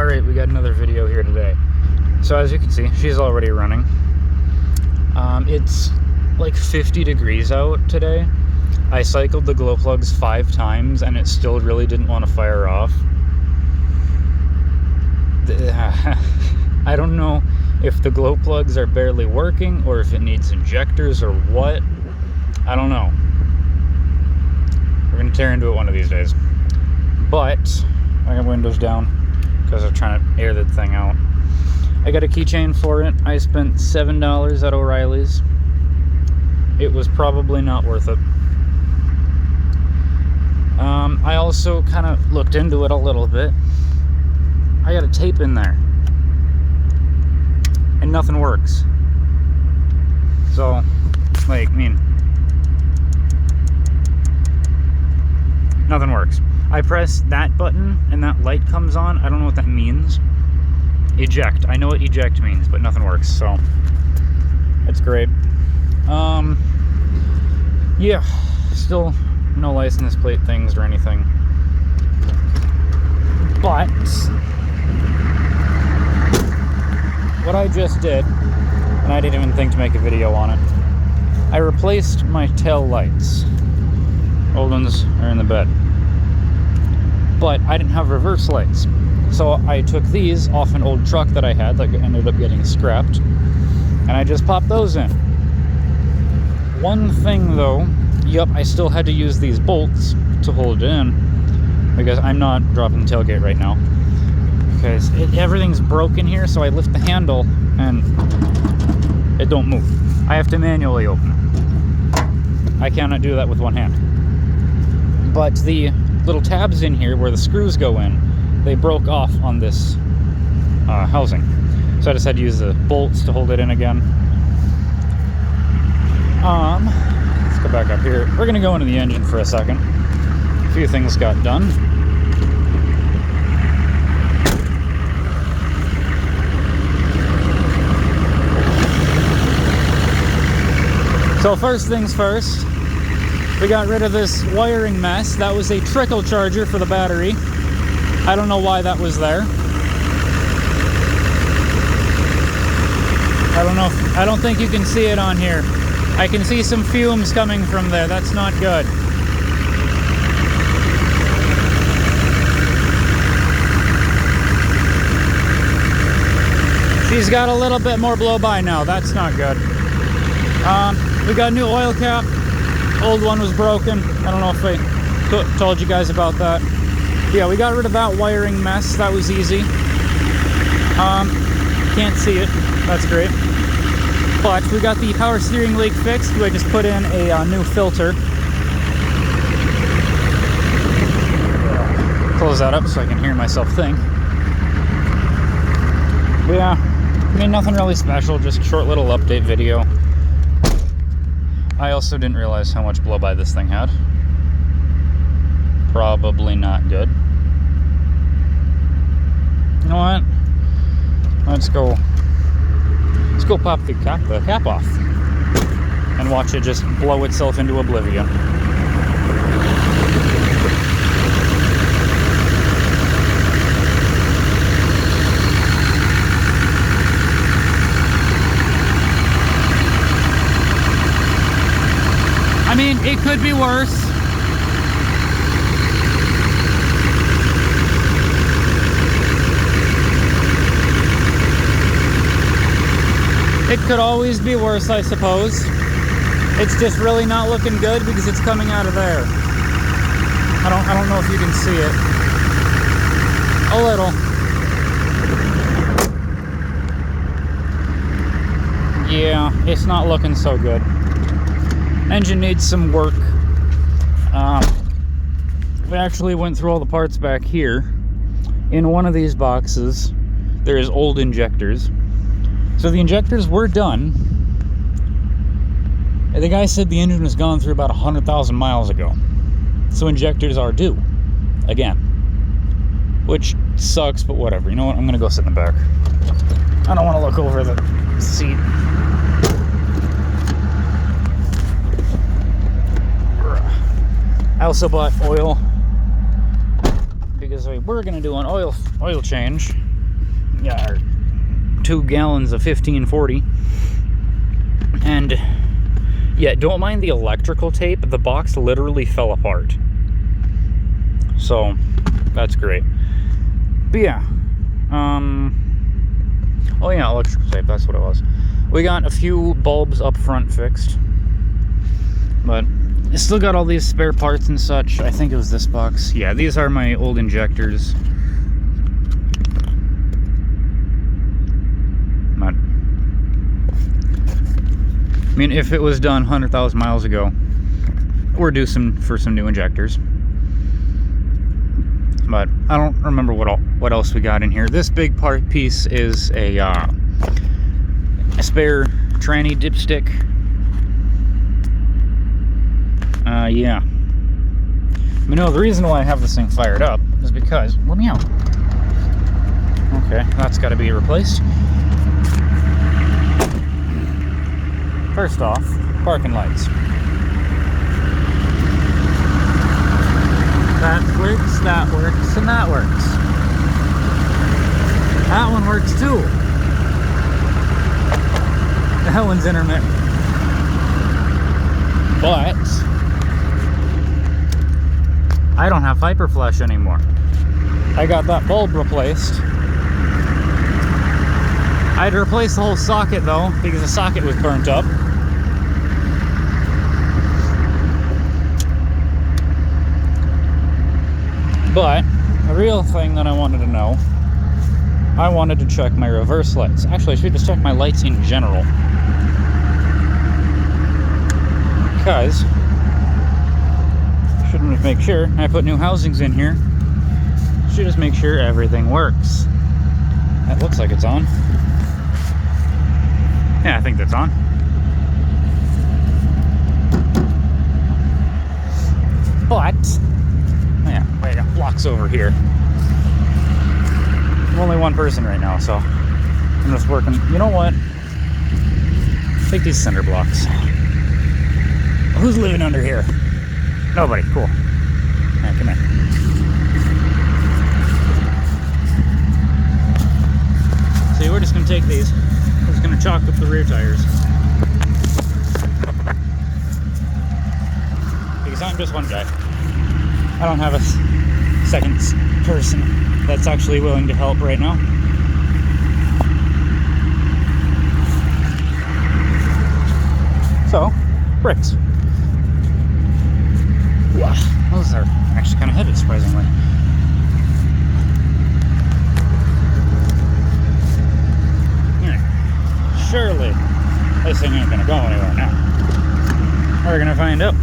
Alright, we got another video here today. So as you can see, she's already running. It's like 50 degrees out today. I cycled the glow plugs 5 times and it still really didn't want to fire off. I don't know if the glow plugs are barely working or if it needs injectors or what. I don't know. We're gonna tear into it one of these days. But I got windows down because I'm trying to air the thing out. I got a keychain for it. I spent $7 at O'Reilly's. It was probably not worth it. I also kind of looked into it a little bit. I got a tape in there and nothing works. So, like, I mean, nothing works. I press that button and that light comes on. I don't know what that means. Eject. I know what eject means, but nothing works, so that's great. Yeah, still no license plate things or anything. But what I just did, and I didn't even think to make a video on it, I replaced my tail lights. Old ones are in the bed. But I didn't have reverse lights. So I took these off an old truck that I had that ended up getting scrapped, and I just popped those in. One thing though, yep, I still had to use these bolts to hold it in because I'm not dropping the tailgate right now because everything's broken here, so I lift the handle and it don't move. I have to manually open it. I cannot do that with one hand. But the little tabs in here where the screws go in, they broke off on this housing. So I just had to use the bolts to hold it in again. Let's go back up here. We're gonna go into the engine for a second. A few things got done. So first things first, we got rid of this wiring mess. That was a trickle charger for the battery. I don't know why that was there. I don't think you can see it on here. I can see some fumes coming from there. That's not good. She's got a little bit more blow by now. That's not good. We got a new oil cap. Old one was broken. I don't know if I told you guys about that. Yeah, we got rid of that wiring mess. That was easy. Can't see it. That's great. But we got the power steering leak fixed. I just put in a new filter. Close that up so I can hear myself think. But yeah, I mean, nothing really special. Just a short little update video. I also didn't realize how much blow-by this thing had. Probably not good. You know what? Let's go pop the cap off and watch it just blow itself into oblivion. I mean, it could be worse. It could always be worse, I suppose. It's just really not looking good because it's coming out of there. I don't know if you can see it. A little. Yeah, it's not looking so good. Engine needs some work. We actually went through all the parts back here. In one of these boxes, there is old injectors. So the injectors were done. And the guy said the engine was gone through about 100,000 miles ago. So injectors are due again. Which sucks, but whatever. You know what? I'm gonna go sit in the back. I don't want to look over the seat. I also bought oil because we were gonna do an oil change. yeah, 2 gallons of 1540. And yeah, don't mind the electrical tape. The box literally fell apart. So that's great. But yeah, oh yeah, electrical tape, that's what it was. We got a few bulbs up front fixed, but I still got all these spare parts and such. I think it was this box. Yeah, these are my old injectors. But I mean, if it was done 100,000 miles ago, we're due for some new injectors. But I don't remember what else we got in here. This big part piece is a spare tranny dipstick. Yeah. But no, the reason why I have this thing fired up is because, let me out. Okay, that's got to be replaced. First off, parking lights. That works, and that works. That one works too. That one's intermittent. But I don't have Hyperflash anymore. I got that bulb replaced. I had to replace the whole socket though, because the socket was burnt up. But the real thing that I wanted to know, I wanted to check my reverse lights. Actually, I should just check my lights in general. Because should make sure I put new housings in here. Should just make sure everything works. That looks like it's on. Yeah, I think that's on. But yeah, I got blocks over here. I'm only one person right now, so I'm just working. You know what? Take these cinder blocks. Who's living under here? Nobody. Cool. Alright, come here. See, we're just gonna take these. We're just gonna chalk up the rear tires. Because I'm just one guy. I don't have a second person that's actually willing to help right now. So, bricks. Wow, those are actually kind of heavy, surprisingly. Surely, this thing ain't gonna go anywhere now. We're gonna find out.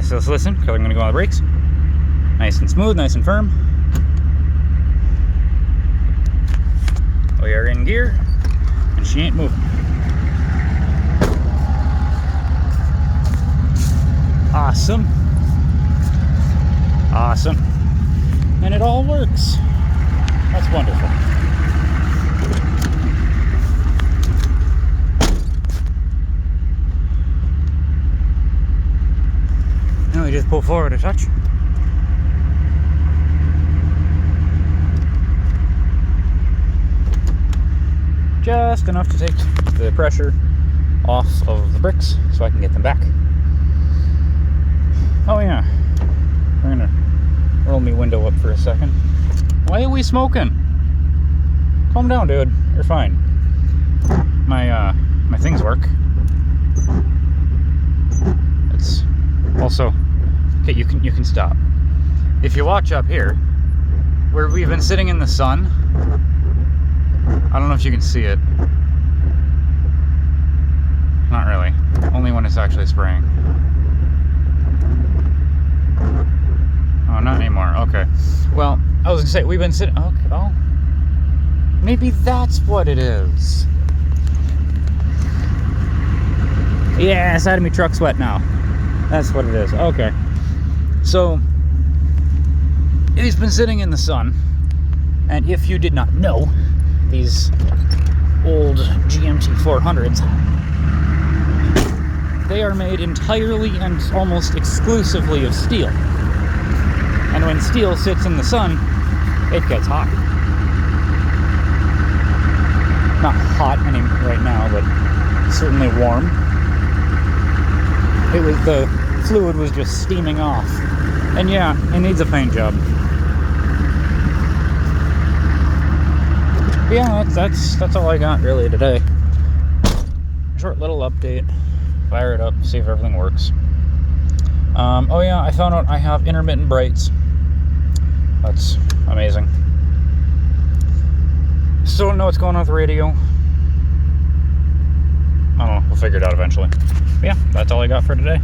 So let's listen, because I'm going to go on the brakes. Nice and smooth, nice and firm. We are in gear, and she ain't moving. Awesome. Awesome. And it all works. That's wonderful. Now we just pull forward a touch. Just enough to take the pressure off of the bricks so I can get them back. Oh yeah, we're gonna roll me window up for a second. Why are we smoking? Calm down, dude. You're fine. My things work. It's also okay. You can stop. If you watch up here, where we've been sitting in the sun. I don't know if you can see it. Not really. Only when it's actually spraying. Oh, not anymore. Okay. Well, I was gonna say we've been sitting. Okay. Oh, maybe that's what it is. Yeah, side of me truck's wet now. That's what it is. Okay. So it's been sitting in the sun, and if you did not know, these old GMT 400s, they are made entirely and almost exclusively of steel. And when steel sits in the sun, it gets hot. Not hot any right now, but certainly warm. The fluid was just steaming off. And yeah, it needs a paint job. But yeah, that's all I got really today. Short little update. Fire it up, see if everything works. Oh yeah, I found out I have intermittent brights. That's amazing. Still don't know what's going on with the radio. I don't know, we'll figure it out eventually. But yeah, that's all I got for today.